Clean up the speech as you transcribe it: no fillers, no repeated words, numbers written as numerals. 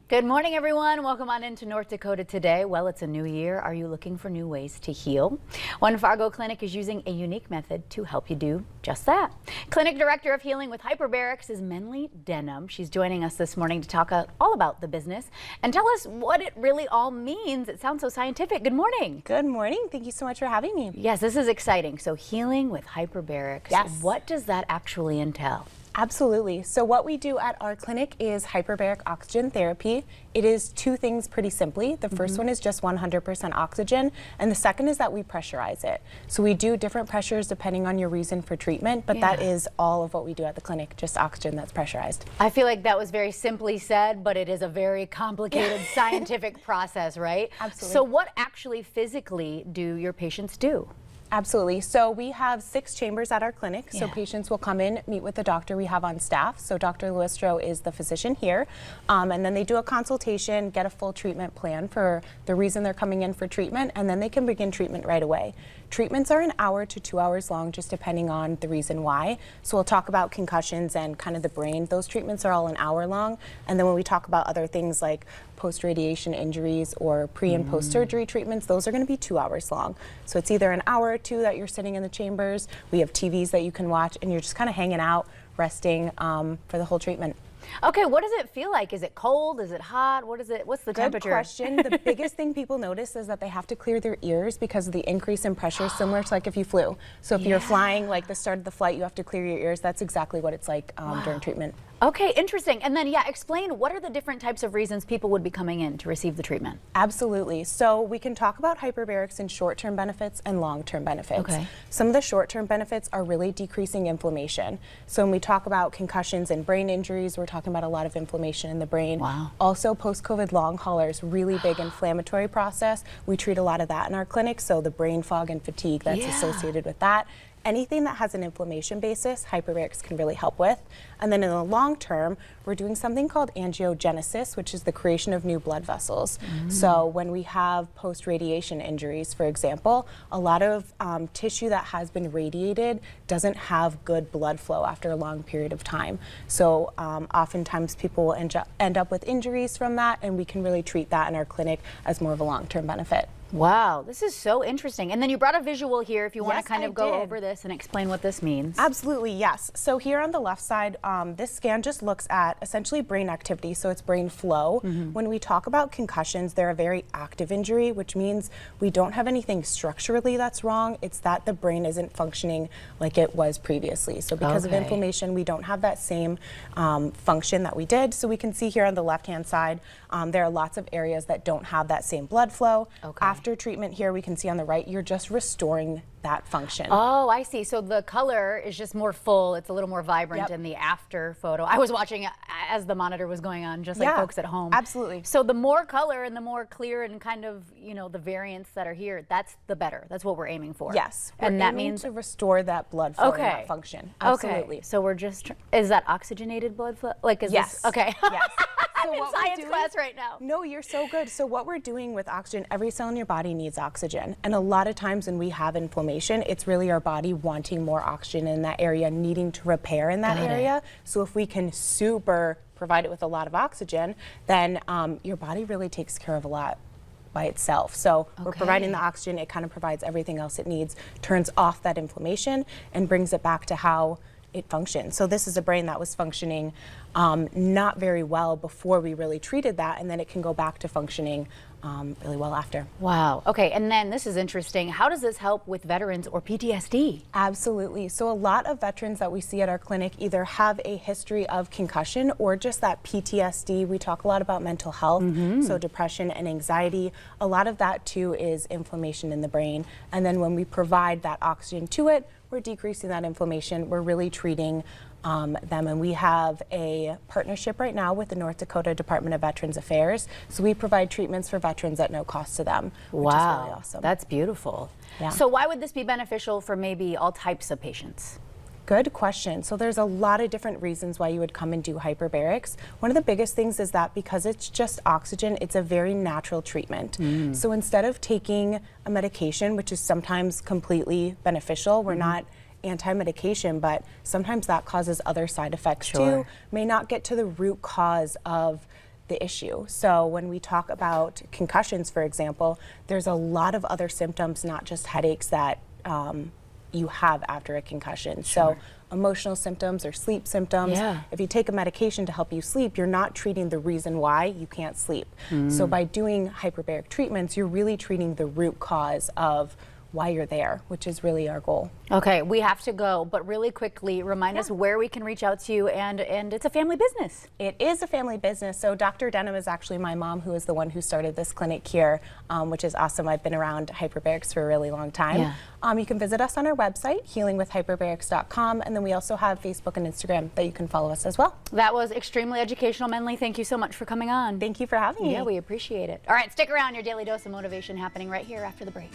Good morning, everyone. Welcome on into North Dakota today. Well, it's a new year. Are you looking for new ways to heal? One Fargo clinic is using a unique method to help you do just that. Clinic Director of Healing with Hyperbarics is Menly Denham. She's joining us this morning to talk all about the business and tell us what it really all means. It sounds so scientific. Good morning. Good morning. Thank you so much for having me. Yes, this is exciting. So healing with hyperbarics. Yes. What does that actually entail? Absolutely. So what we do at our clinic is hyperbaric oxygen therapy. It is two things pretty simply. The first one is just 100% oxygen, and the second is that we pressurize it. So we do different pressures depending on your reason for treatment, but that is all of what we do at the clinic, just oxygen that's pressurized. I feel like that was very simply said, but it is a very complicated scientific process, right? Absolutely. So what actually physically do your patients do? Absolutely. So we have 6 chambers at our clinic. So Yeah. patients will come in, meet with the doctor we have on staff. So Dr. Luistro is the physician here. And then they do a consultation, get a full treatment plan for the reason they're coming in for treatment, and then they can begin treatment right away. Treatments are an hour to 2 hours long, just depending on the reason why. So we'll talk about concussions and kind of the brain. Those treatments are all an hour long. And then when we talk about other things like post-radiation injuries or pre and post-surgery treatments, those are going to be 2 hours long. So it's either an hour or two that you're sitting in the chambers. We have TVs that you can watch, and you're just kind of hanging out, resting for the whole treatment. Okay, what does it feel like? Is it cold? Is it hot? What is it? What's the temperature? Good question. The biggest thing people notice is that they have to clear their ears because of the increase in pressure, similar to like if you flew. So if you're flying, like the start of the flight, you have to clear your ears. That's exactly what it's like during treatment. Okay, interesting. And then, explain what are the different types of reasons people would be coming in to receive the treatment? Absolutely. So we can talk about hyperbarics in short-term benefits and long-term benefits. Okay. Some of the short-term benefits are really decreasing inflammation. So when we talk about concussions and brain injuries, we're talking about a lot of inflammation in the brain. Wow. Also, post-COVID long haulers, really big inflammatory process. We treat a lot of that in our clinic, so the brain fog and fatigue that's associated with that. Anything that has an inflammation basis, hyperbarics can really help with. And then in the long term, we're doing something called angiogenesis, which is the creation of new blood vessels. So when we have post-radiation injuries, for example, a lot of tissue that has been radiated doesn't have good blood flow after a long period of time. So oftentimes people will end up with injuries from that, and we can really treat that in our clinic as more of a long-term benefit. Wow, this is so interesting. And then you brought a visual here if you want to kind of go did. over this and explain what this means. Absolutely, yes. So here on the left side, this scan just looks at essentially brain activity, so it's brain flow. When we talk about concussions, they're a very active injury, which means we don't have anything structurally that's wrong. It's that the brain isn't functioning like it was previously. So because of inflammation, we don't have that same function that we did. So we can see here on the left-hand side, there are lots of areas that don't have that same blood flow. After treatment here, we can see on the right, you're just restoring that function. Oh, I see. So the color is just more full. It's a little more vibrant in the after photo. I was watching as the monitor was going on, just like folks at home. Absolutely. So the more color and the more clear and kind of, the variants that are here, that's the better. That's what we're aiming for. Yes. And that means to restore that blood flow and that function. Absolutely. Okay. So we're just, is that oxygenated blood flow? Like, is Yes. this, okay. Yes. I'm in science class right now. No, you're so good. So what we're doing with oxygen, every cell in your body needs oxygen. And a lot of times when we have inflammation, it's really our body wanting more oxygen in that area, needing to repair in that area. So if we can provide it with a lot of oxygen, then your body really takes care of a lot by itself. So we're providing the oxygen, it kind of provides everything else it needs, turns off that inflammation and brings it back to how it functions. So this is a brain that was functioning not very well before we really treated that, and then it can go back to functioning really well after. Wow. Okay, and then this is interesting. How does this help with veterans or PTSD? Absolutely. So a lot of veterans that we see at our clinic either have a history of concussion or just that PTSD. We talk a lot about mental health, so depression and anxiety. A lot of that too is inflammation in the brain. And then when we provide that oxygen to it, we're decreasing that inflammation. We're really treating them, and we have a partnership right now with the North Dakota Department of Veterans Affairs. So we provide treatments for veterans at no cost to them, which is really awesome. That's beautiful. Yeah. So why would this be beneficial for maybe all types of patients? Good question. So there's a lot of different reasons why you would come and do hyperbarics. One of the biggest things is that because it's just oxygen, it's a very natural treatment. So instead of taking a medication, which is sometimes completely beneficial, we're not anti-medication, but sometimes that causes other side effects too. May not get to the root cause of the issue. So when we talk about concussions, for example, there's a lot of other symptoms, not just headaches, that you have after a concussion. Sure. So emotional symptoms or sleep symptoms. Yeah. If you take a medication to help you sleep, you're not treating the reason why you can't sleep. So by doing hyperbaric treatments, you're really treating the root cause of why you're there, which is really our goal. Okay, we have to go, but really quickly remind us where we can reach out to you, and it's a family business. It is a family business. So Dr. Denham is actually my mom, who is the one who started this clinic here, which is awesome. I've been around hyperbarics for a really long time. Yeah. You can visit us on our website, healingwithhyperbarics.com, and then we also have Facebook and Instagram that you can follow us as well. That was extremely educational, Menli. Thank you so much for coming on. Thank you for having me. Yeah, we appreciate it. All right, stick around. Your daily dose of motivation happening right here after the break.